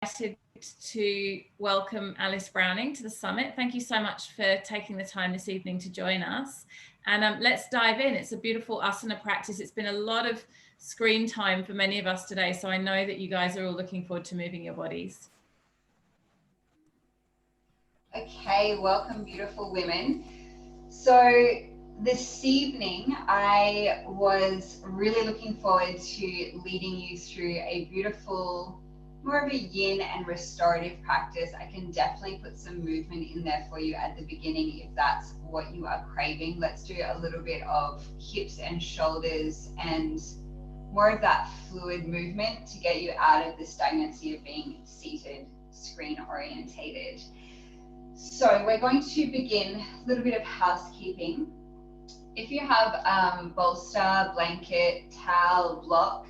to welcome Alice Browning to the summit. Thank you so much for taking the time this evening to join us. And let's dive in. It's a beautiful asana practice. It's been a lot of screen time for many of us today, so I know that you guys are all looking forward to moving your bodies. Okay, welcome beautiful women. So this evening I was really looking forward to leading you through a beautiful, more of a yin and restorative practice. I can definitely put some movement in there for you at the beginning if that's what you are craving. Let's do a little bit of hips and shoulders and more of that fluid movement to get you out of the stagnancy of being seated, screen orientated. So we're going to begin a little bit of housekeeping. If you have bolster, blanket, towel, block,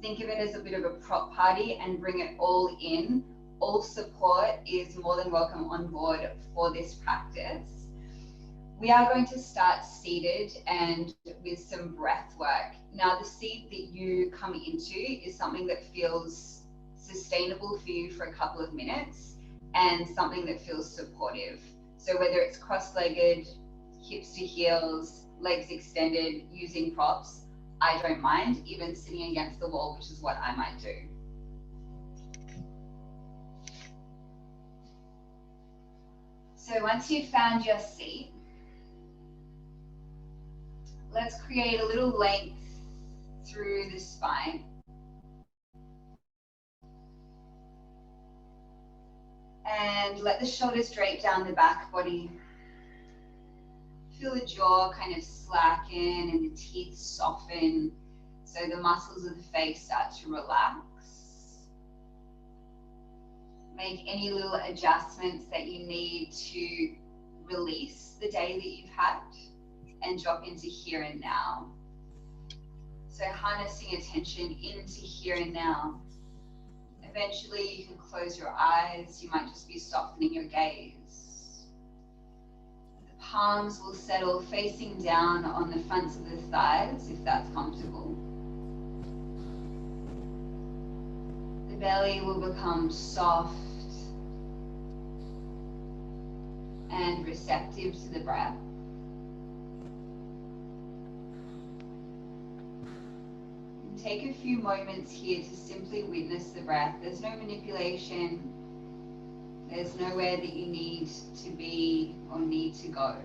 think of it as a bit of a prop party and bring it all in. All support is more than welcome on board for this practice. We are going to start seated and with some breath work. Now, the seat that you come into is something that feels sustainable for you for a couple of minutes and something that feels supportive. So whether it's cross-legged, hips to heels, legs extended, using props, I don't mind, even sitting against the wall, which is what I might do. So once you've found your seat, let's create a little length through the spine. And let the shoulders drape down the back body. Feel the jaw kind of slacken and the teeth soften so the muscles of the face start to relax. Make any little adjustments that you need to release the day that you've had and drop into here and now. So harnessing attention into here and now. Eventually you can close your eyes, you might just be softening your gaze. The palms will settle facing down on the fronts of the thighs if that's comfortable. The belly will become soft and receptive to the breath. Take a few moments here to simply witness the breath. There's no manipulation. There's nowhere that you need to be or need to go.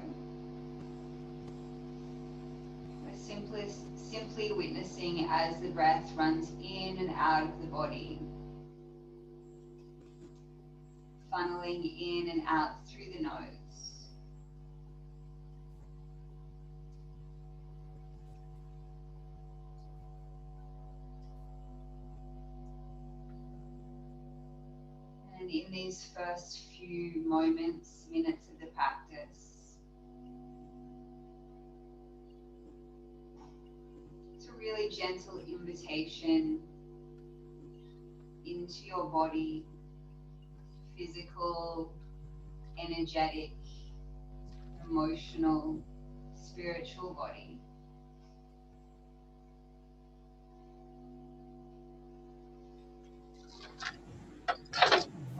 We're simply witnessing as the breath runs in and out of the body, funneling in and out through the nose. And in these first few moments, minutes of the practice, it's a really gentle invitation into your body, physical, energetic, emotional, spiritual body.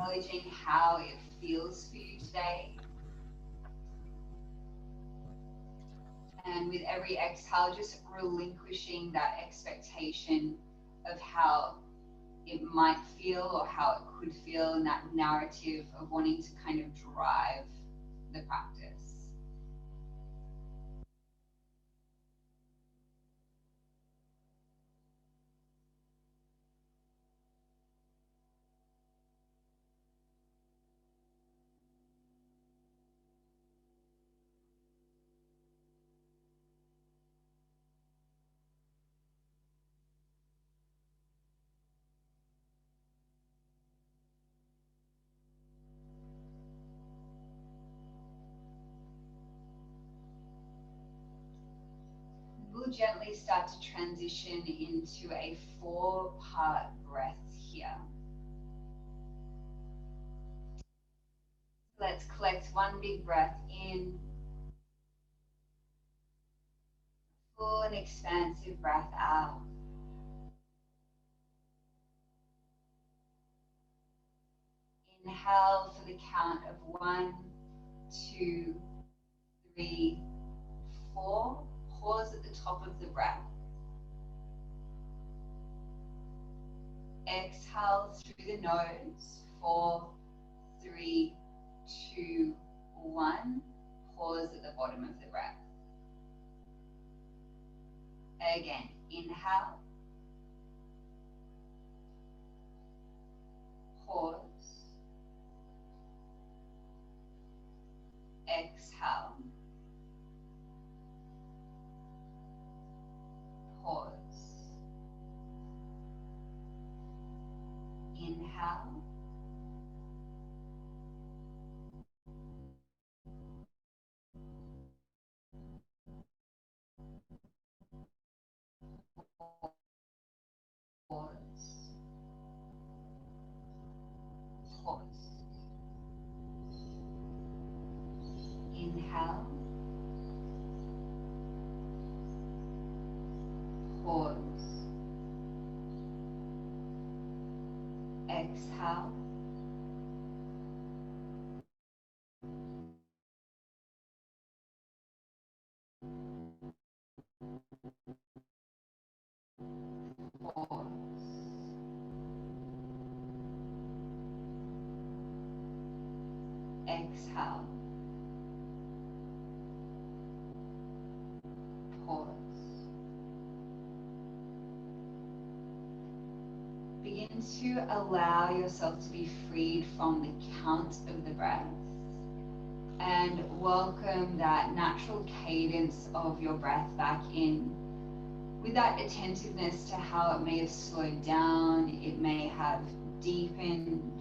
Acknowledging how it feels for you today. And with every exhale, just relinquishing that expectation of how it might feel or how it could feel in that narrative of wanting to kind of drive the practice. We'll gently start to transition into a 4-part breath here. Let's collect one big breath in, full and expansive breath out. Inhale for the count of 1, 2, 3, 4. Pause at the top of the breath. Exhale through the nose. 4, 3, 2, 1. Pause at the bottom of the breath. Again, inhale. Pause. Exhale. Pause. Inhale. Pause. Pause. Inhale. Pause. Exhale. Pause. Exhale. Pause. Begin to allow yourself to be freed from the count of the breath and welcome that natural cadence of your breath back in with that attentiveness to how it may have slowed down, it may have deepened,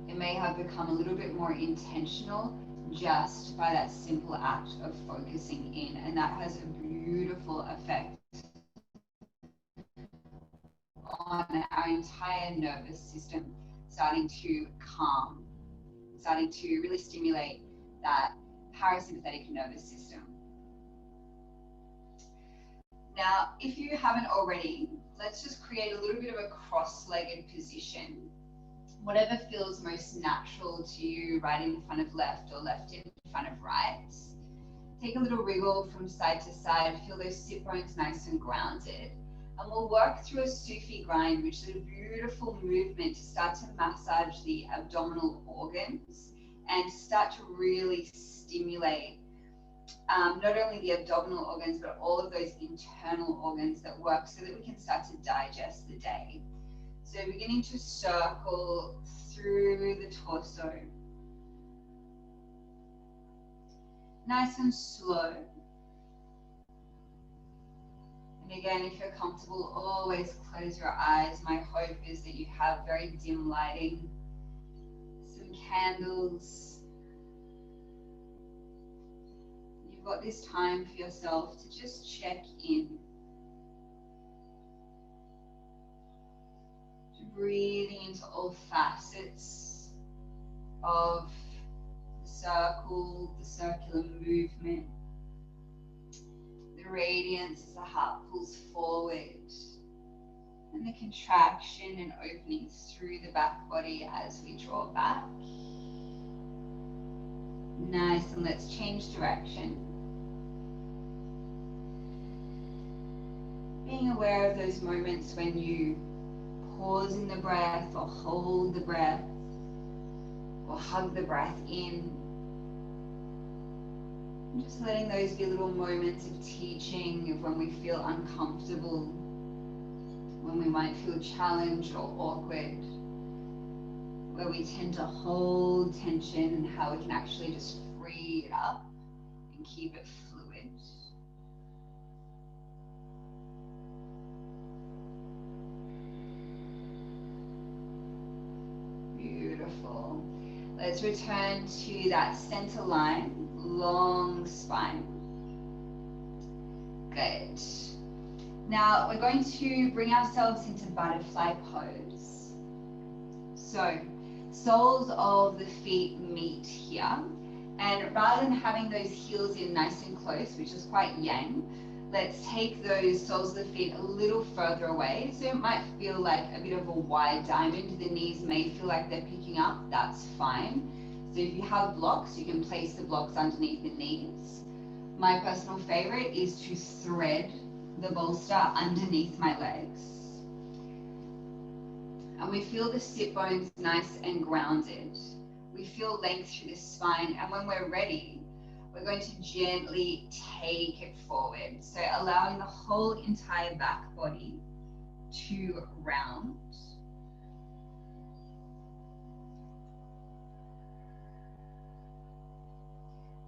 it may have become a little bit more intentional just by that simple act of focusing in, and that has a beautiful effect on our entire nervous system, starting to calm, starting to really stimulate that parasympathetic nervous system. Now, if you haven't already, let's just create a little bit of a cross-legged position. Whatever feels most natural to you, right in front of left or left in front of right. Take a little wriggle from side to side, feel those sit bones nice and grounded. And we'll work through a Sufi grind, which is a beautiful movement to start to massage the abdominal organs and start to really stimulate not only the abdominal organs, but all of those internal organs that work so that we can start to digest the day. So beginning to circle through the torso. Nice and slow. And again, if you're comfortable, always close your eyes. My hope is that you have very dim lighting, some candles. You've got this time for yourself to just check in. Breathing into all facets of the circle, the circular movement, the radiance as the heart pulls forward, and the contraction and opening through the back body as we draw back. Nice, and let's change direction. Being aware of those moments when you pause in the breath or hold the breath or hug the breath in. And just letting those be little moments of teaching, of when we feel uncomfortable, when we might feel challenged or awkward, where we tend to hold tension and how we can actually just free it up and keep it fluid. Beautiful. Let's return to that center line, long spine. Good. Now we're going to bring ourselves into butterfly pose. So soles of the feet meet here, and rather than having those heels in nice and close, which is quite yang, let's take those soles of the feet a little further away. So it might feel like a bit of a wide diamond. The knees may feel like they're picking up. That's fine. So if you have blocks, you can place the blocks underneath the knees. My personal favorite is to thread the bolster underneath my legs. And we feel the sit bones nice and grounded. We feel length through the spine. And when we're ready, we're going to gently take it forward. So allowing the whole entire back body to round.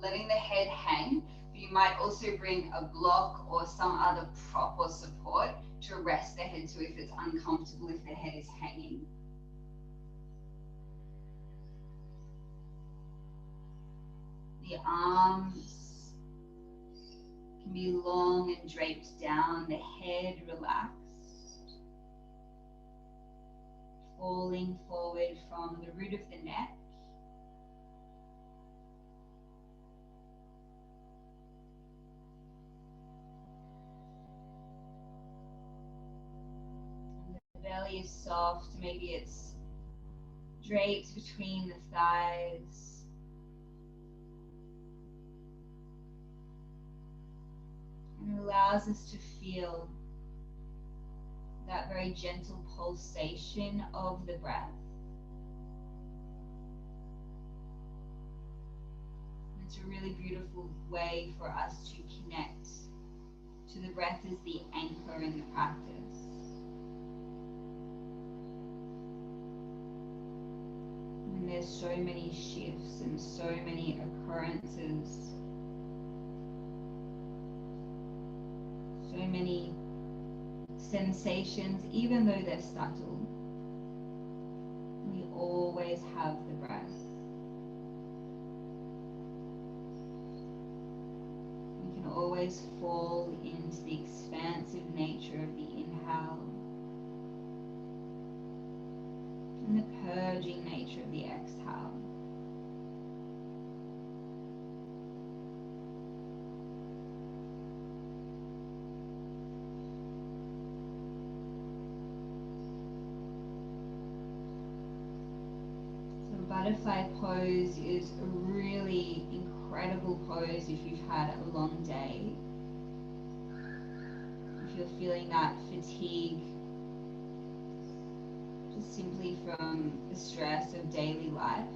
Letting the head hang. You might also bring a block or some other prop or support to rest the head, so if it's uncomfortable, if the head is hanging. The arms can be long and draped down, the head relaxed, falling forward from the root of the neck. And the belly is soft, maybe it's draped between the thighs. And allows us to feel that very gentle pulsation of the breath. It's a really beautiful way for us to connect to the breath as the anchor in the practice. And there's so many shifts and so many occurrences, so many sensations, even though they're subtle, we always have the breath. We can always fall into the expansive nature of the inhale and the purging nature of the exhale. Butterfly pose is a really incredible pose if you've had a long day. If you're feeling that fatigue, just simply from the stress of daily life.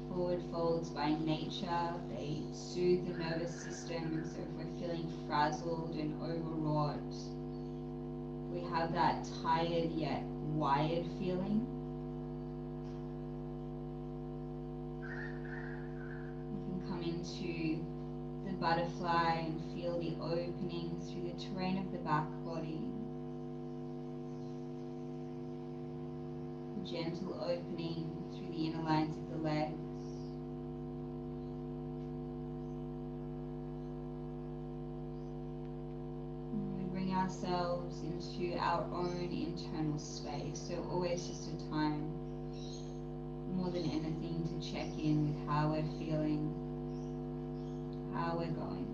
Forward folds by nature, they soothe the nervous system, so if we're feeling frazzled and overwrought, we have that tired yet wired feeling. We can come into the butterfly and feel the opening through the terrain of the back body. The gentle opening through the inner lines of the legs. Ourselves into our own internal space, so always just a time more than anything to check in with how we're feeling, how we're going.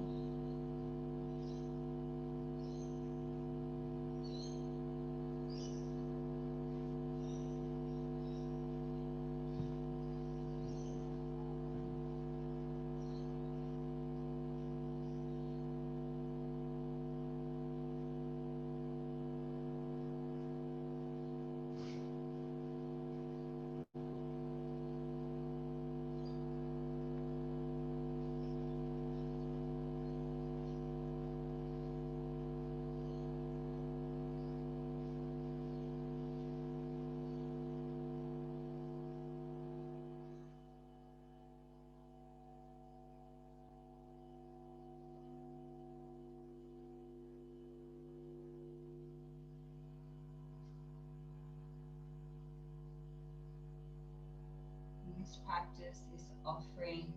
This practice, this offering,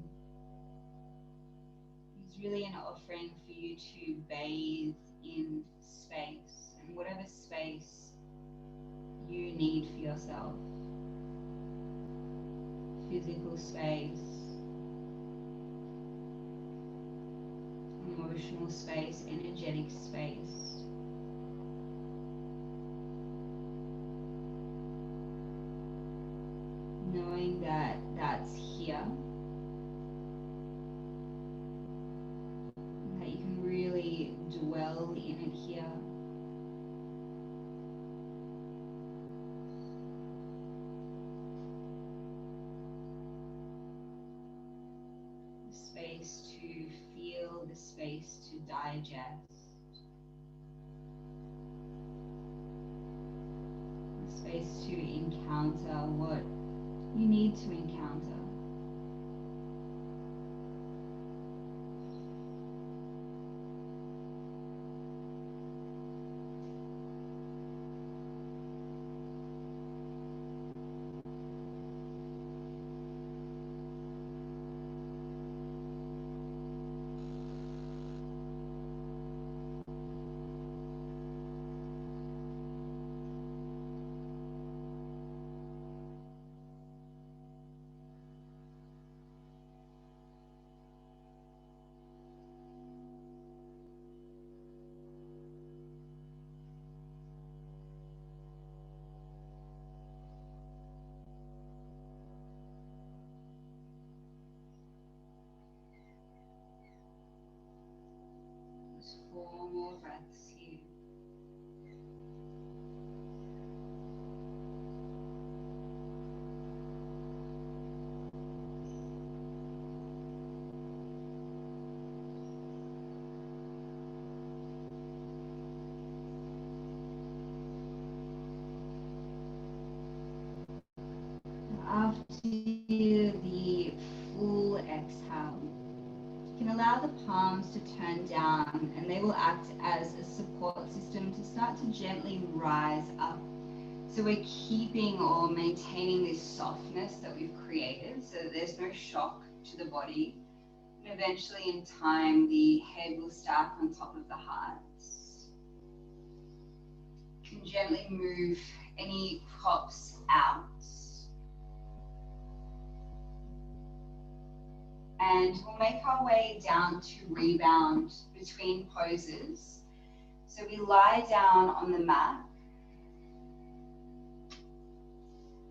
is really an offering for you to bathe in space, and whatever space you need for yourself. Physical space, emotional space, energetic space. Knowing that that's here, that you can really dwell in it here. The space to feel, the space to digest, the space to encounter what you need to encounter. Just 4 more breaths here. After the full exhale, you can allow the palms to turn down, and they will act as a support system to start to gently rise up. So we're keeping or maintaining this softness that we've created so that there's no shock to the body. And eventually in time, the head will stack on top of the heart. You can gently move any props out. And we'll make our way down to rebound between poses. So we lie down on the mat,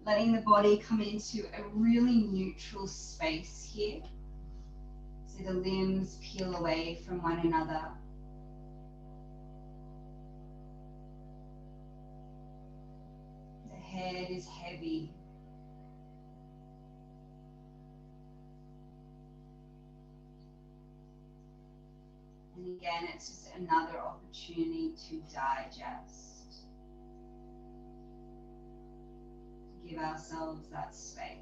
letting the body come into a really neutral space here. So the limbs peel away from one another. The head is heavy. And again, it's just another opportunity to digest. To give ourselves that space.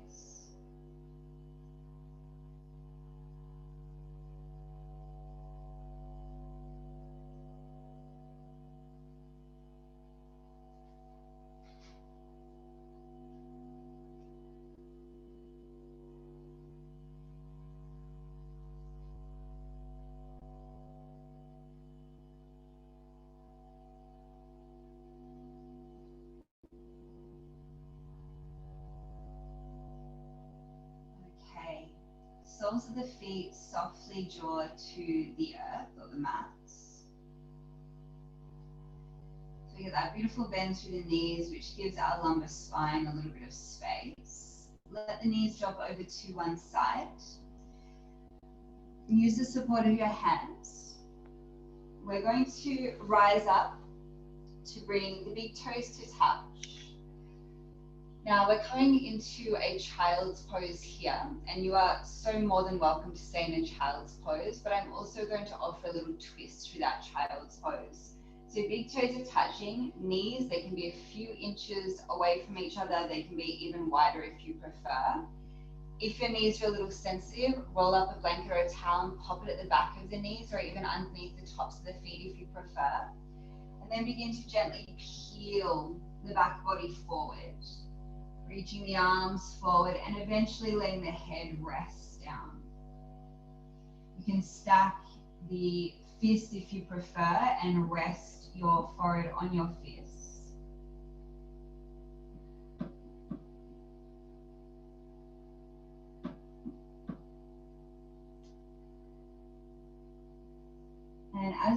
Soles of the feet softly draw to the earth or the mats. So we get that beautiful bend through the knees, which gives our lumbar spine a little bit of space. Let the knees drop over to one side. Use the support of your hands. We're going to rise up to bring the big toes to touch. Now we're coming into a child's pose here, and you are so more than welcome to stay in a child's pose, but I'm also going to offer a little twist through that child's pose. So big toes are touching, knees, they can be a few inches away from each other, they can be even wider if you prefer. If your knees are a little sensitive, roll up a blanket or a towel and pop it at the back of the knees or even underneath the tops of the feet if you prefer. And then begin to gently peel the back body forward. Reaching the arms forward and eventually letting the head rest down. You can stack the fist if you prefer and rest your forehead on your fist.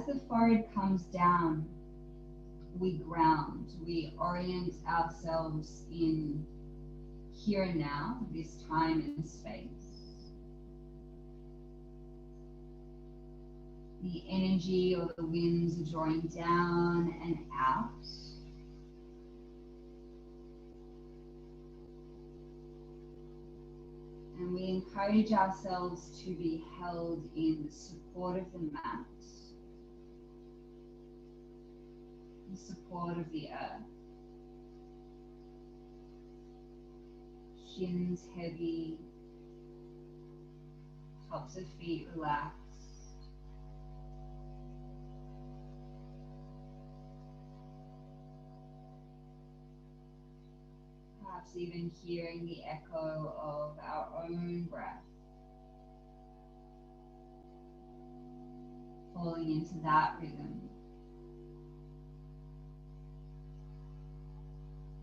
as the forehead comes down, we ground, we orient ourselves in here and now, this time and space. The energy or the winds are drawing down and out. And we encourage ourselves to be held in the support of the mat, the support of the earth. Shins heavy, tops of feet relaxed. Perhaps even hearing the echo of our own breath, falling into that rhythm.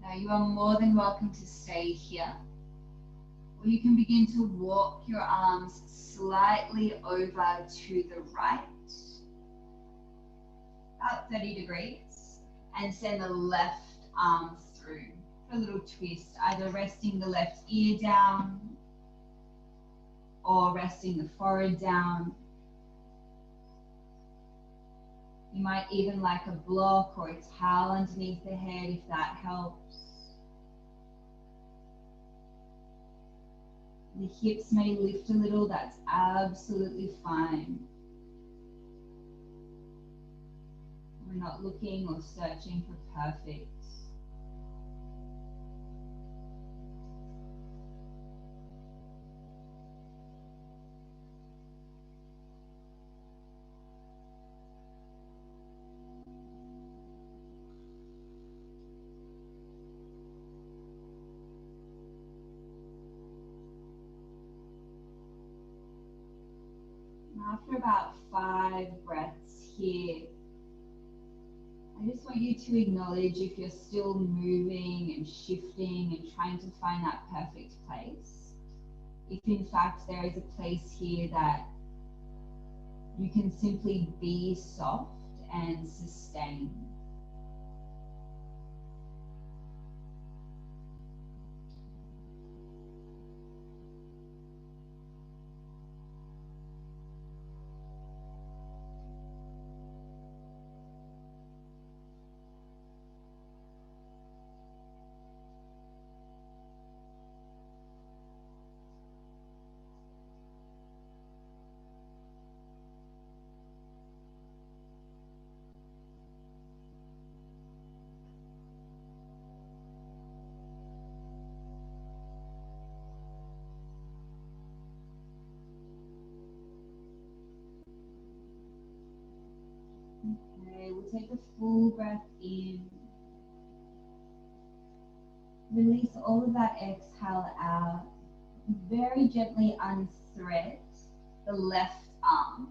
Now you are more than welcome to stay here, or you can begin to walk your arms slightly over to the right, about 30 degrees, and send the left arm through for a little twist, either resting the left ear down or resting the forehead down. You might even like a block or a towel underneath the head if that helps. The hips may lift a little, that's absolutely fine. We're not looking or searching for perfect. After about 5 breaths here, I just want you to acknowledge if you're still moving and shifting and trying to find that perfect place. If in fact there is a place here that you can simply be soft and sustain. Okay, we'll take a full breath in. Release all of that exhale out. Very gently unthread the left arm.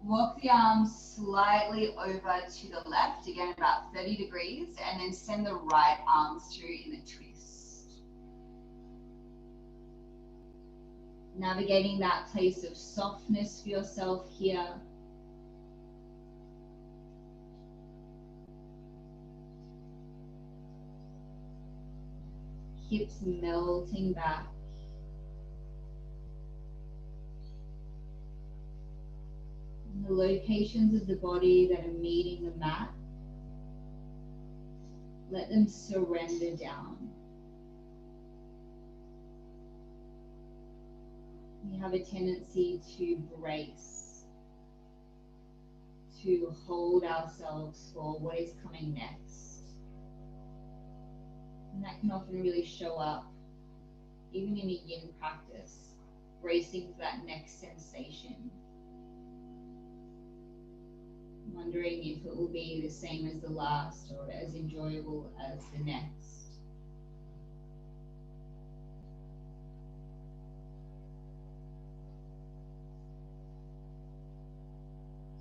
Walk the arm slightly over to the left, again about 30 degrees, and then send the right arm through in a twist. Navigating that place of softness for yourself here. Hips melting back. And the locations of the body that are meeting the mat, let them surrender down. We have a tendency to brace, to hold ourselves for what is coming next. And that can often really show up, even in a yin practice, bracing for that next sensation. Wondering if it will be the same as the last or as enjoyable as the next.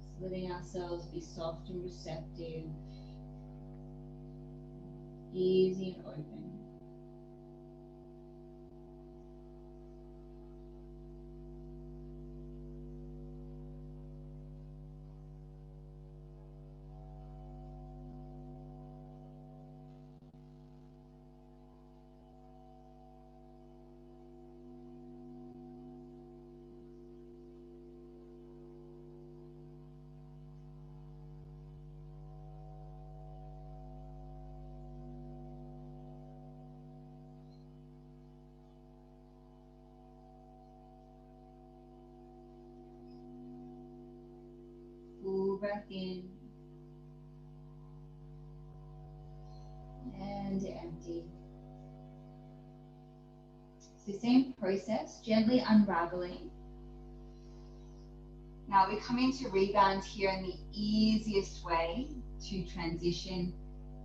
Just letting ourselves be soft and receptive, easy and open. breath in and empty. So same process, gently unraveling. Now we come into rebound here, and the easiest way to transition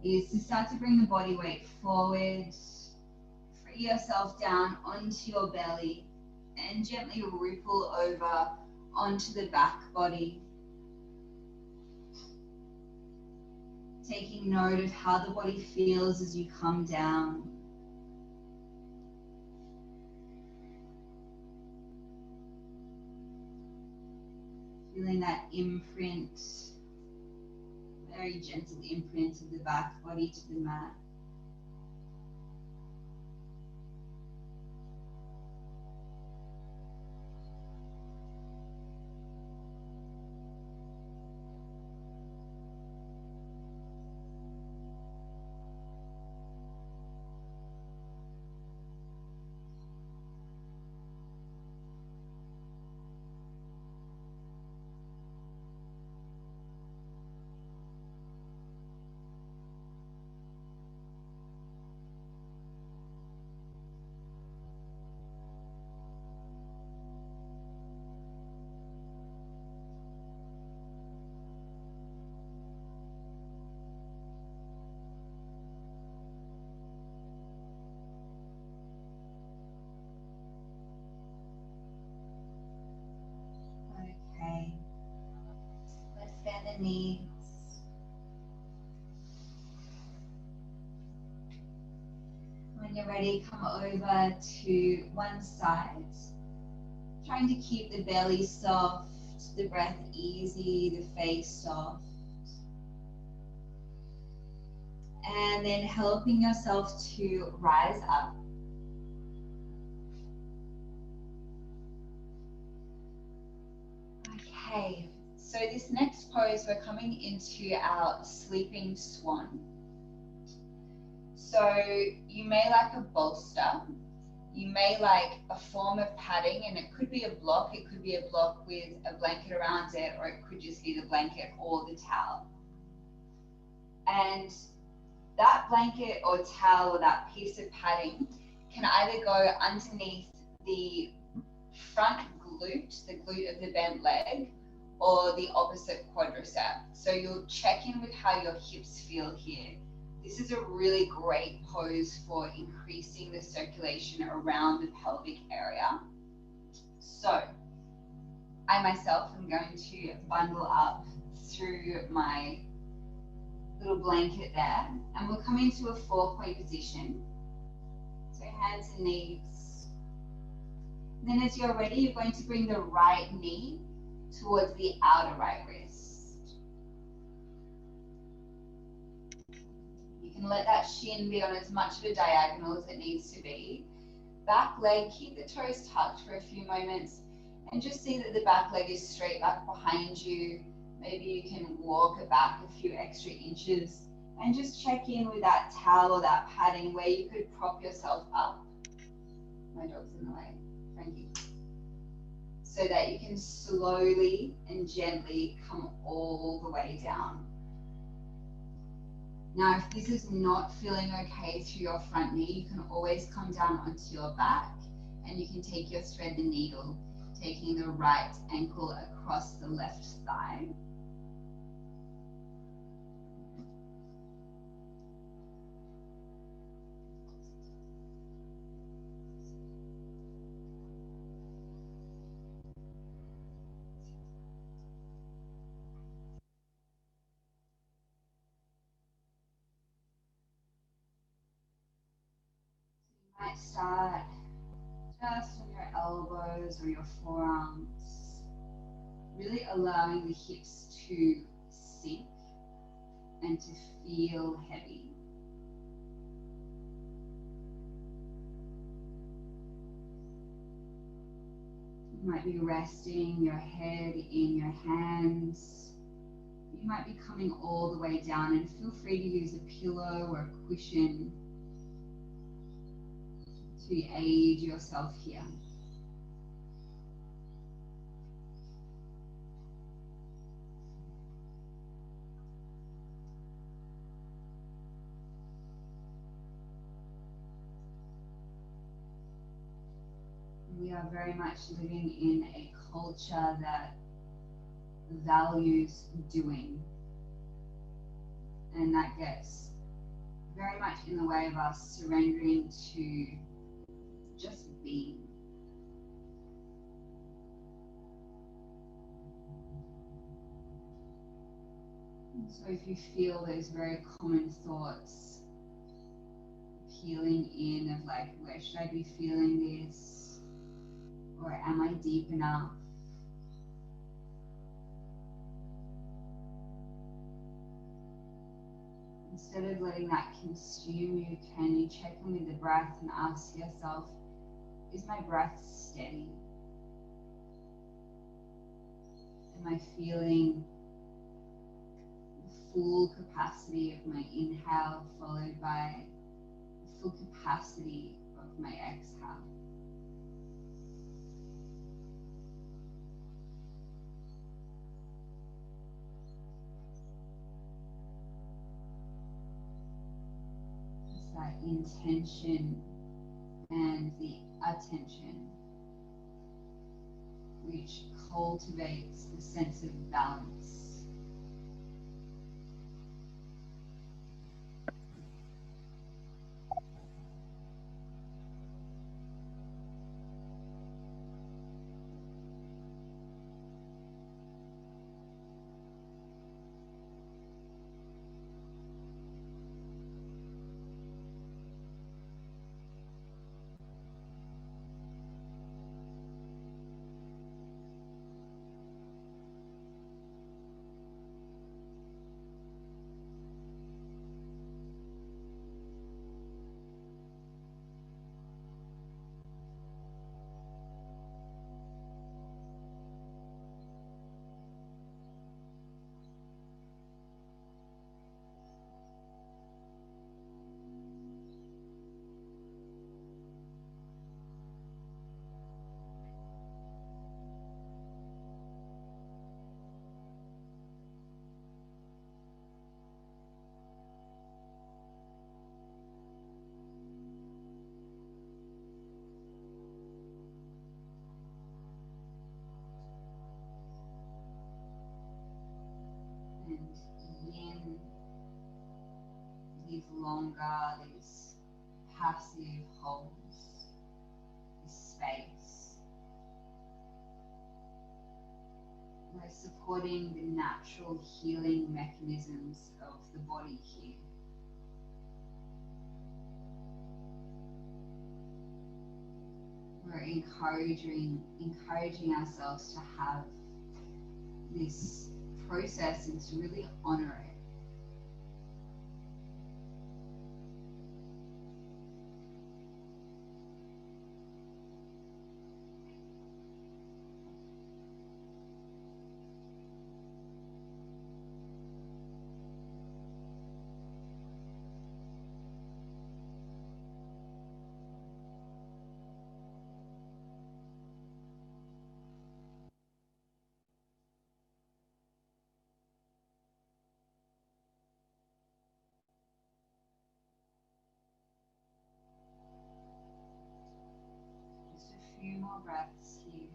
is to start to bring the body weight forward, free yourself down onto your belly, and gently ripple over onto the back body. Taking note of how the body feels as you come down. Feeling that imprint, very gentle imprint of the back body to the mat. Okay, let's bend the knees. When you're ready, come over to one side, trying to keep the belly soft, the breath easy, the face soft. And then helping yourself to rise up. Okay, so this next pose, we're coming into our sleeping swan. So you may like a bolster, you may like a form of padding, and it could be a block, it could be a block with a blanket around it, or it could just be the blanket or the towel. And that blanket or towel or that piece of padding can either go underneath the front glute, the glute of the bent leg, or the opposite quadricep. So you'll check in with how your hips feel here. This is a really great pose for increasing the circulation around the pelvic area. So I myself am going to bundle up through my little blanket there, and we'll come into a 4-point position. So hands and knees. Then as you're ready, you're going to bring the right knee towards the outer right wrist. You can let that shin be on as much of a diagonal as it needs to be. Back leg, keep the toes tucked for a few moments, and just see that the back leg is straight back behind you. Maybe you can walk it back a few extra inches, and just check in with that towel or that padding where you could prop yourself up. My dog's in the way, Frankie. So that you can slowly and gently come all the way down. Now, if this is not feeling okay through your front knee, you can always come down onto your back, and you can take your thread and needle, taking the right ankle across the left thigh. Might start just on your elbows or your forearms, really allowing the hips to sink and to feel heavy. You might be resting your head in your hands. You might be coming all the way down, and feel free to use a pillow or a cushion to aid yourself here. we are very much living in a culture that values doing, and that gets very much in the way of us surrendering to just being. So if you feel those very common thoughts peeling in of like, where should I be feeling this? Or am I deep enough? Instead of letting that consume you, can you check in with the breath and ask yourself, is my breath steady? Am I feeling the full capacity of my inhale followed by the full capacity of my exhale? It's that intention and the attention which cultivates the sense of balance. And yin, these longer, these passive holds, this space. We're supporting the natural healing mechanisms of the body here. We're encouraging ourselves to have this process and to really honor it. Just a few more breaths here.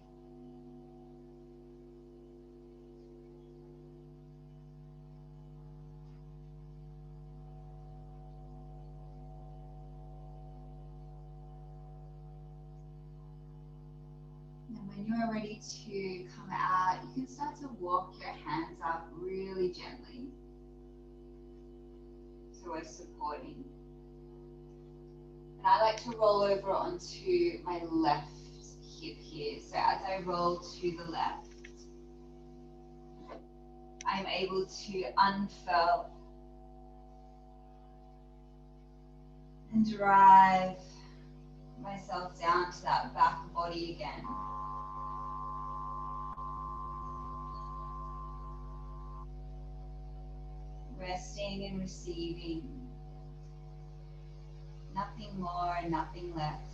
And when you are ready to come out, you can start to walk your hands up really gently. So we're supporting. And I like to roll over onto my left hip here. So as I roll to the left, I'm able to unfurl and drive myself down to that back body again. Resting and receiving. Nothing more, nothing less.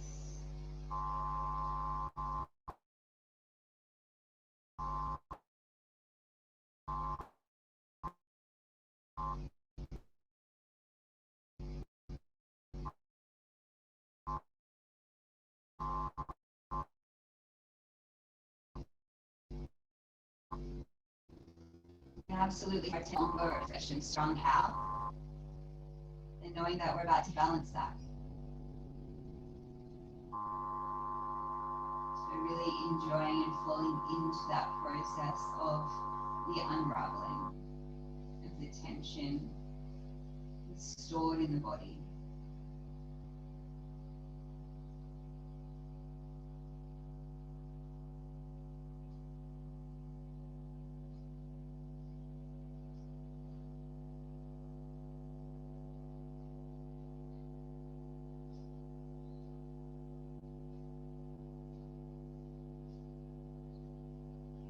absolutely start to longer, fresh and strong out. And knowing that we're about to balance that. So really enjoying and falling into that process of the unraveling of the tension stored in the body.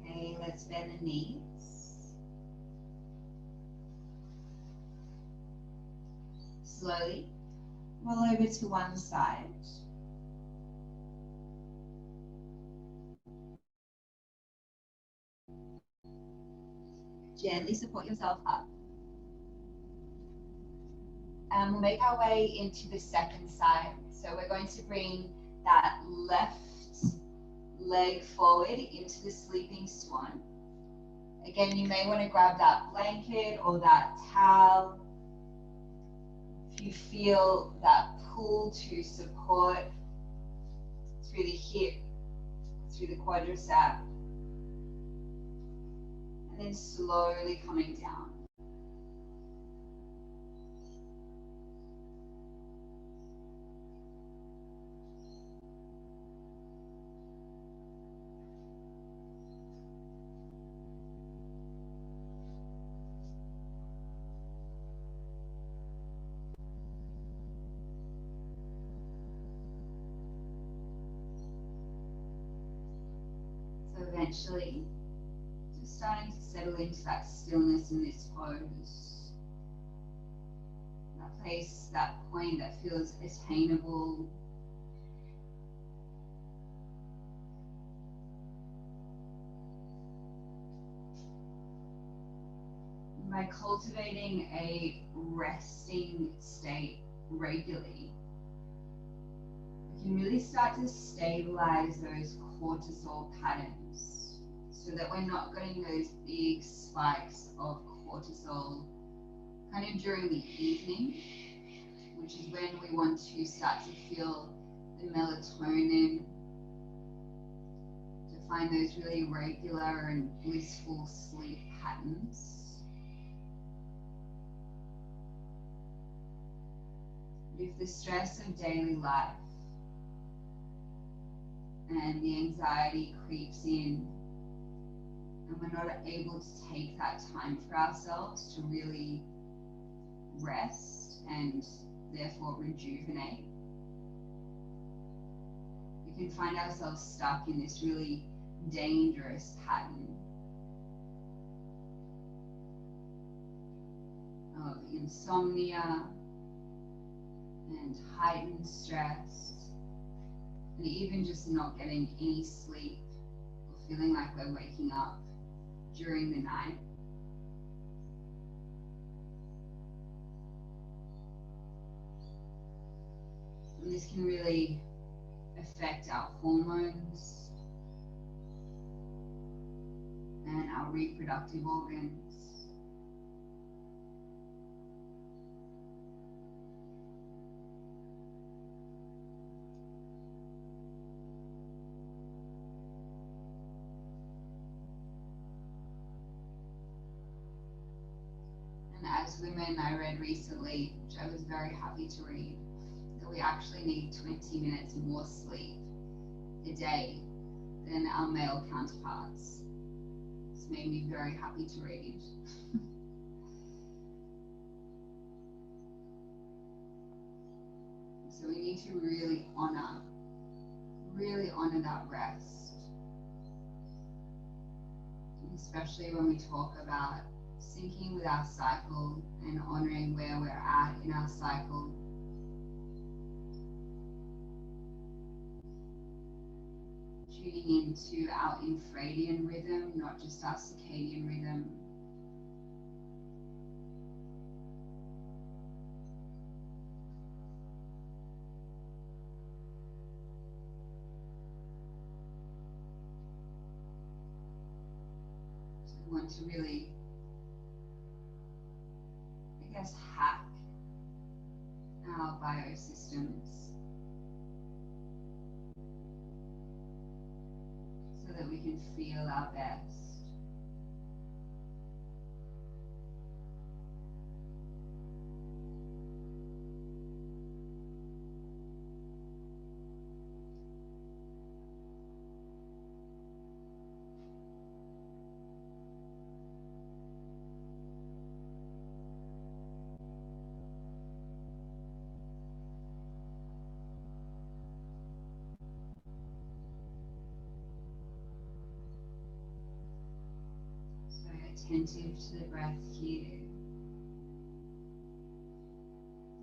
Okay, let's bend the knees. Slowly roll over to one side. Gently support yourself up. And we'll make our way into the second side. So we're going to bring that left leg forward into the sleeping swan. Again, you may want to grab that blanket or that towel. If you feel that pull to support through the hip, through the quadricep, and then slowly coming down. So eventually, just starting to settle into that stillness in this pose. That place, that point that feels attainable. By cultivating a resting state regularly, we can really start to stabilize those cortisol patterns so that we're not getting those big spikes of cortisol kind of during the evening, which is when we want to start to feel the melatonin, to find those really regular and blissful sleep patterns. If the stress of daily life and the anxiety creeps in, and we're not able to take that time for ourselves to really rest and therefore rejuvenate, we can find ourselves stuck in this really dangerous pattern of insomnia and heightened stress, and even just not getting any sleep or feeling like we're waking up during the night. And this can really affect our hormones and our reproductive organs. As women, I read recently, which I was very happy to read, that we actually need 20 minutes more sleep a day than our male counterparts. This made me very happy to read. So we need to really honor that rest. And especially when we talk about syncing with our cycle and honoring where we're at in our cycle. Tuning into our infradian rhythm, not just our circadian rhythm. So we want to really our biosystems so that we can feel our best. Attentive to the breath here.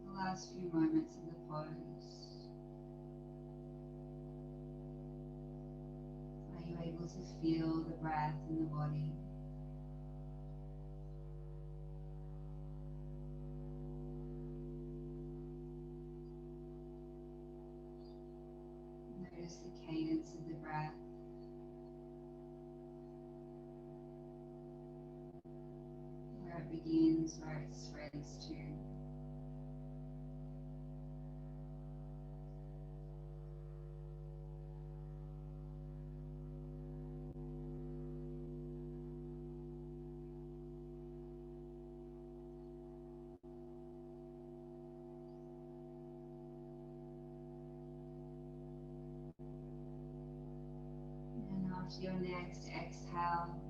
The last few moments of the pose. Are you able to feel the breath in the body? Notice the cadence of the breath. Where it begins, where it spreads to. And after your next exhale,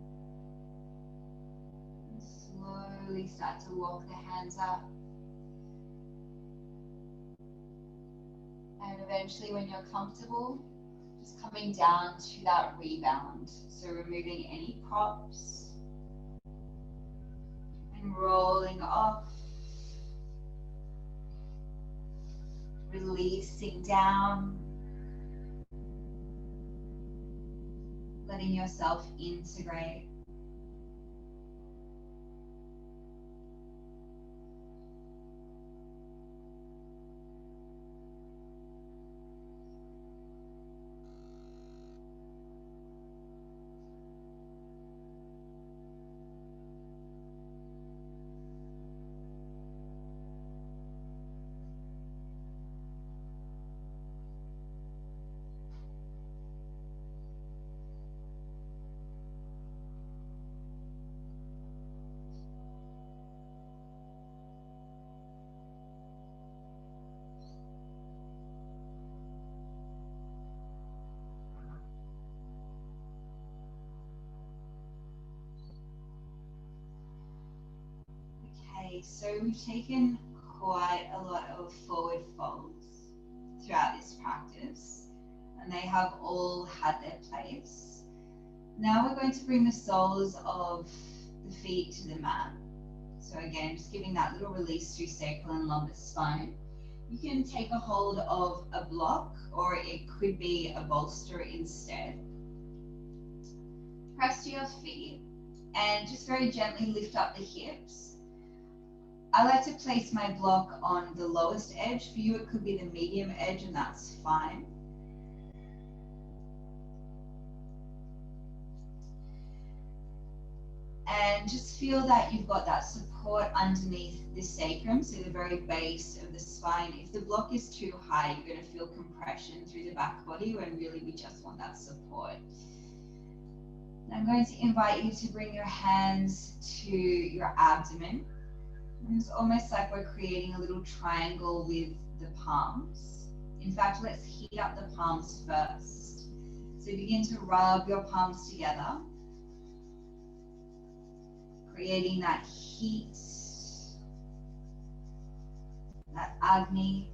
slowly start to walk the hands up. And eventually, when you're comfortable, just coming down to that rebound. So removing any props and rolling off. Releasing down. Letting yourself integrate. Okay, so we've taken quite a lot of forward folds throughout this practice, and they have all had their place. Now we're going to bring the soles of the feet to the mat. So again, just giving that little release through sacral and lumbar spine. You can take a hold of a block, or it could be a bolster instead. Press to your feet and just very gently lift up the hips. I like to place my block on the lowest edge. For you, it could be the medium edge, and that's fine. And just feel that you've got that support underneath the sacrum, so the very base of the spine. If the block is too high, you're going to feel compression through the back body, when really we just want that support. I'm going to invite you to bring your hands to your abdomen. And it's almost like we're creating a little triangle with the palms. In fact, let's heat up the palms first. So begin to rub your palms together, creating that heat, that agni.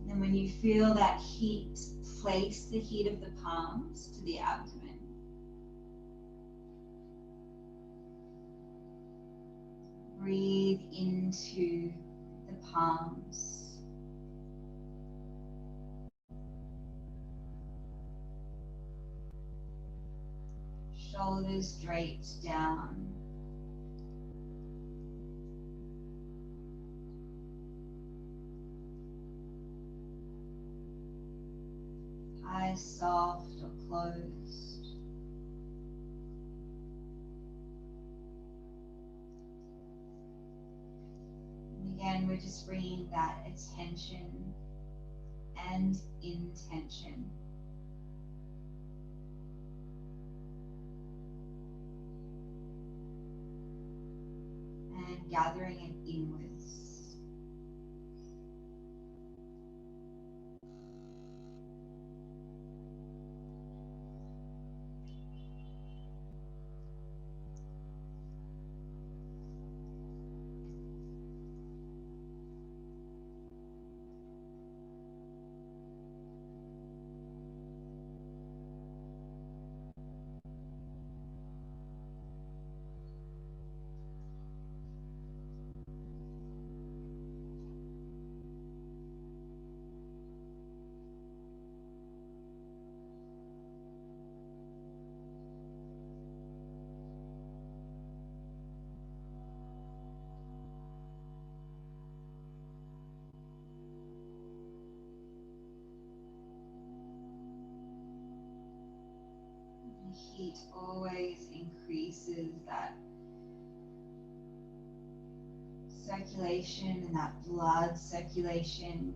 And when you feel that heat, place the heat of the palms to the abdomen. Breathe into the palms. Shoulders draped down. Eyes soft or closed. Again, we're just bringing that attention and intention. And gathering it inwards. Heat always increases that circulation and that blood circulation.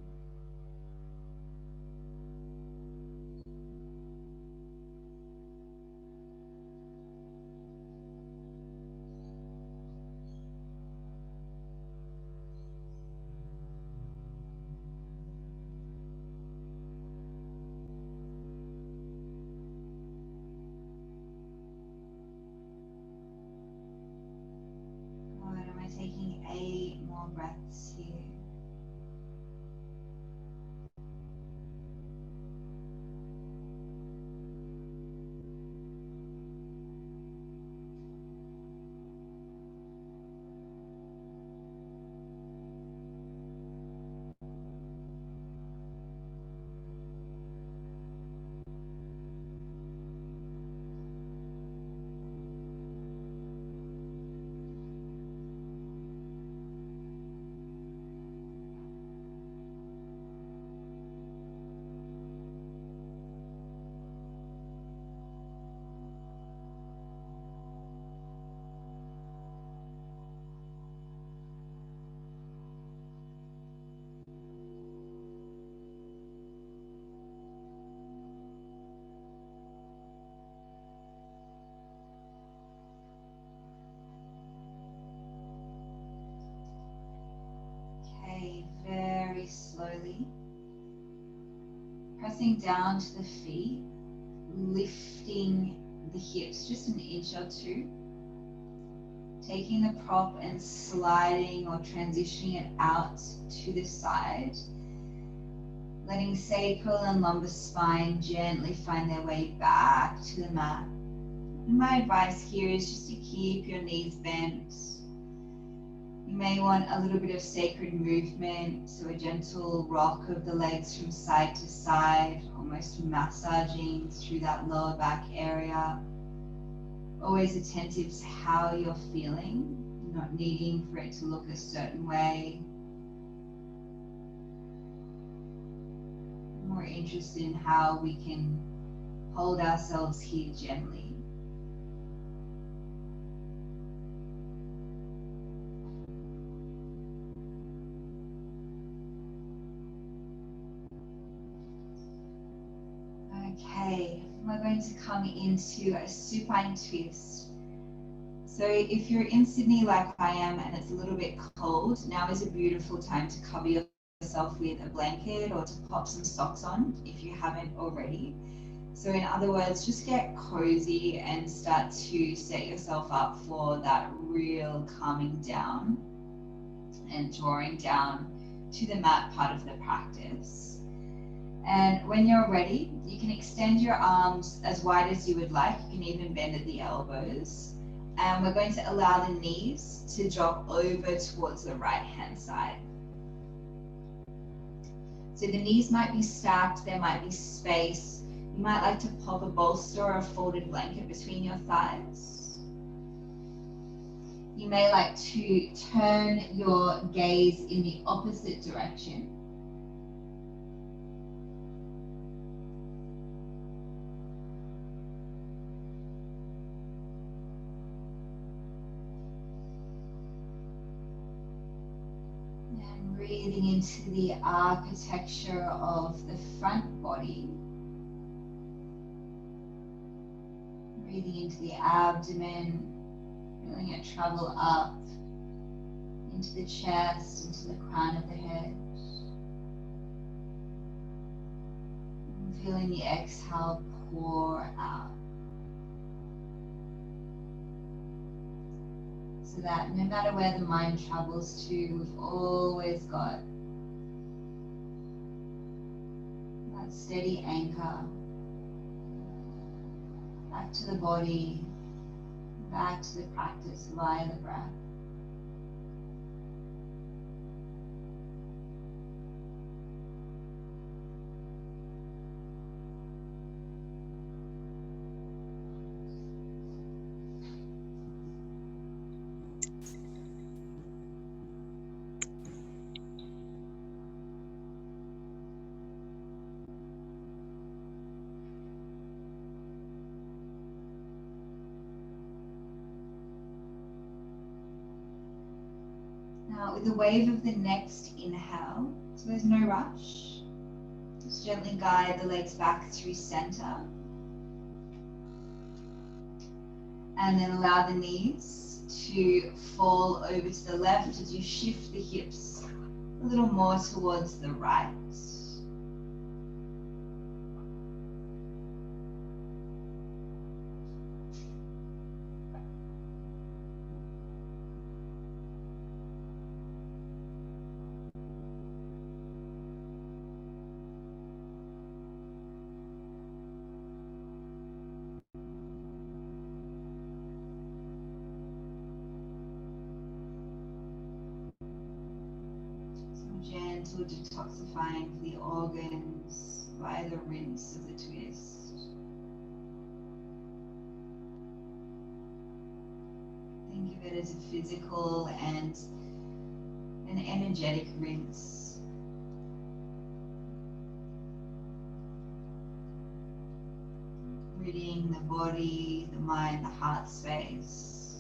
Good. Am I taking 8 more breaths here? Okay, very slowly. Pressing down to the feet, lifting the hips just an inch or two. Taking the prop and sliding or transitioning it out to the side. Letting sacral and lumbar spine gently find their way back to the mat. And my advice here is just to keep your knees bent. You may want a little bit of sacred movement, so a gentle rock of the legs from side to side, almost massaging through that lower back area. Always attentive to how you're feeling, not needing for it to look a certain way. More interested in how we can hold ourselves here gently. Okay, we're going to come into a supine twist. So if you're in Sydney like I am and it's a little bit cold, now is a beautiful time to cover yourself with a blanket or to pop some socks on if you haven't already. So in other words, just get cozy and start to set yourself up for that real calming down and drawing down to the mat part of the practice. And when you're ready, you can extend your arms as wide as you would like. You can even bend at the elbows. And we're going to allow the knees to drop over towards the right hand side. So the knees might be stacked, there might be space. You might like to pop a bolster or a folded blanket between your thighs. You may like to turn your gaze in the opposite direction. Breathing into the architecture of the front body. Breathing into the abdomen, feeling it travel up into the chest, into the crown of the head. And feeling the exhale pour out. So that no matter where the mind travels to, we've always got that steady anchor back to the body, back to the practice via the breath. Now with the wave of the next inhale, so there's no rush, just gently guide the legs back through center. And then allow the knees to fall over to the left as you shift the hips a little more towards the right. Gentle detoxifying for the organs by the rinse of the twist. Think of it as a physical and an energetic rinse. Ridding the body, the mind, the heart space.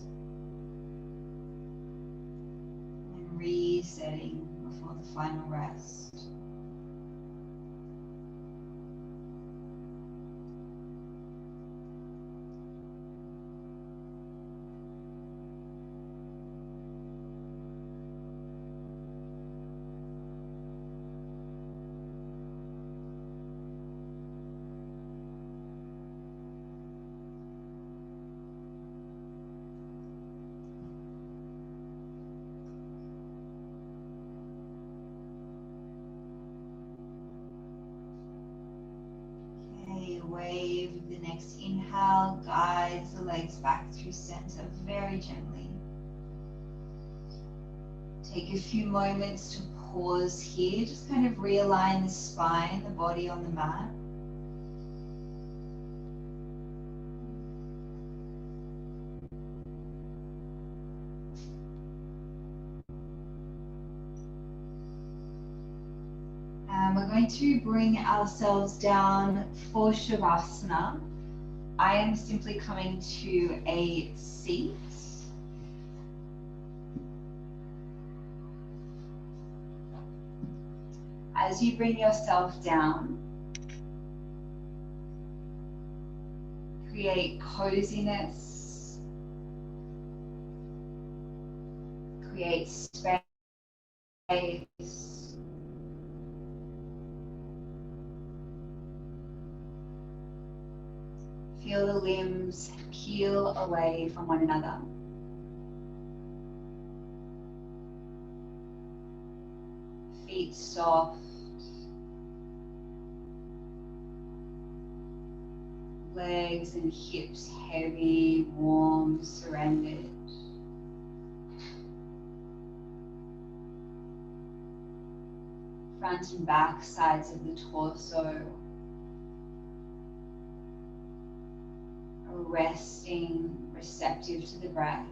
And resetting before the final rest. Wave the next inhale, guides the legs back through center very gently. Take a few moments to pause here, just kind of realign the spine, the body on the mat. We're going to bring ourselves down for Shavasana. I am simply coming to a seat. As you bring yourself down, create coziness, create space. Feel the limbs peel away from one another. Feet soft. Legs and hips heavy, warm, surrendered. Front and back sides of the torso resting, receptive to the breath.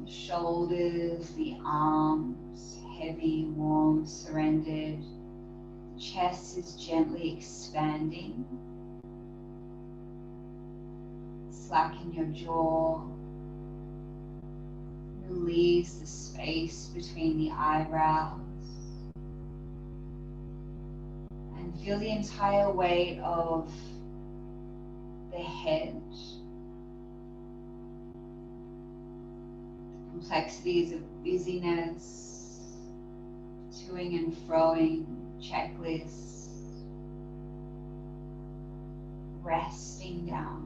The shoulders, the arms, heavy, warm, surrendered. The chest is gently expanding. Slacken your jaw. Release the space between the eyebrows and feel the entire weight of the head, the complexities of busyness, toing and froing, checklists, resting down.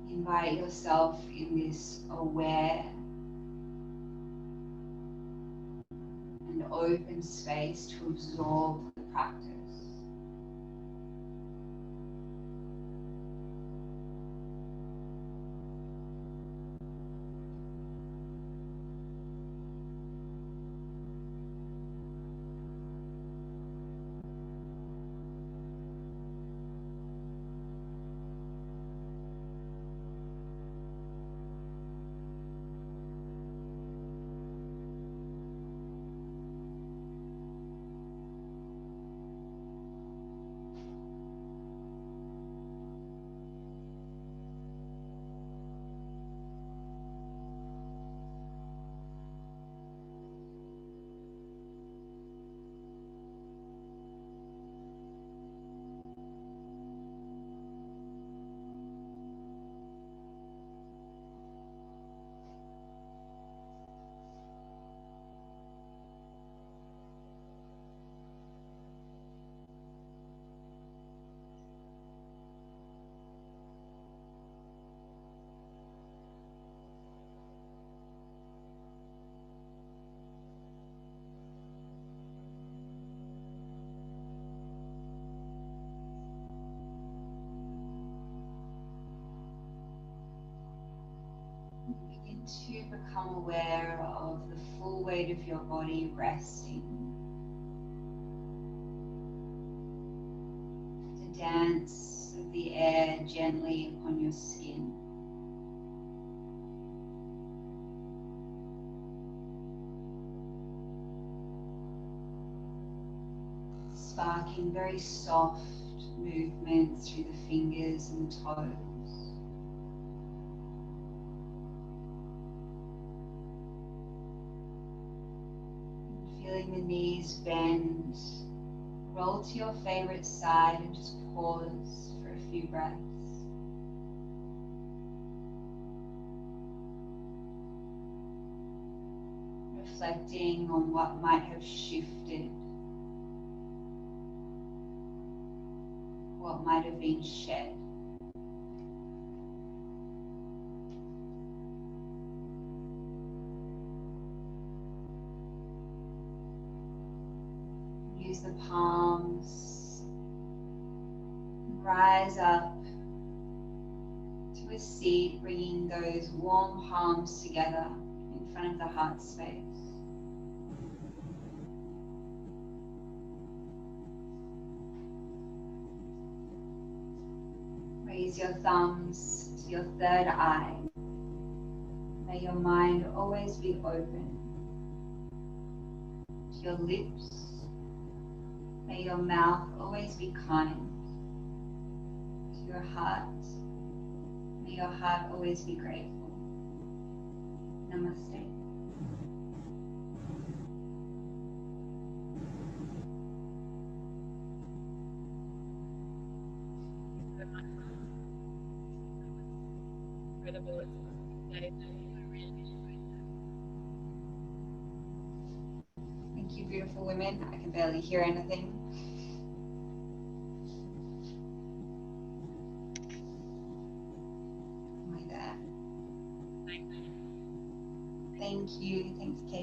Invite yourself in this aware and open space to absorb the practice. Begin to become aware of the full weight of your body resting. The dance of the air gently upon your skin. Sparking very soft movements through the fingers and toes. Feeling the knees bend, roll to your favorite side and just pause for a few breaths. Reflecting on what might have shifted, what might have been shed. Use the palms, rise up to a seat, bringing those warm palms together in front of the heart space. Raise your thumbs to your third eye. May your mind always be open. To your lips, may your mouth always be kind. To your heart, may your heart always be grateful. Namaste. Incredible. Thank you, beautiful women. I can barely hear anything. Like that. Thank you. Thanks, Kate.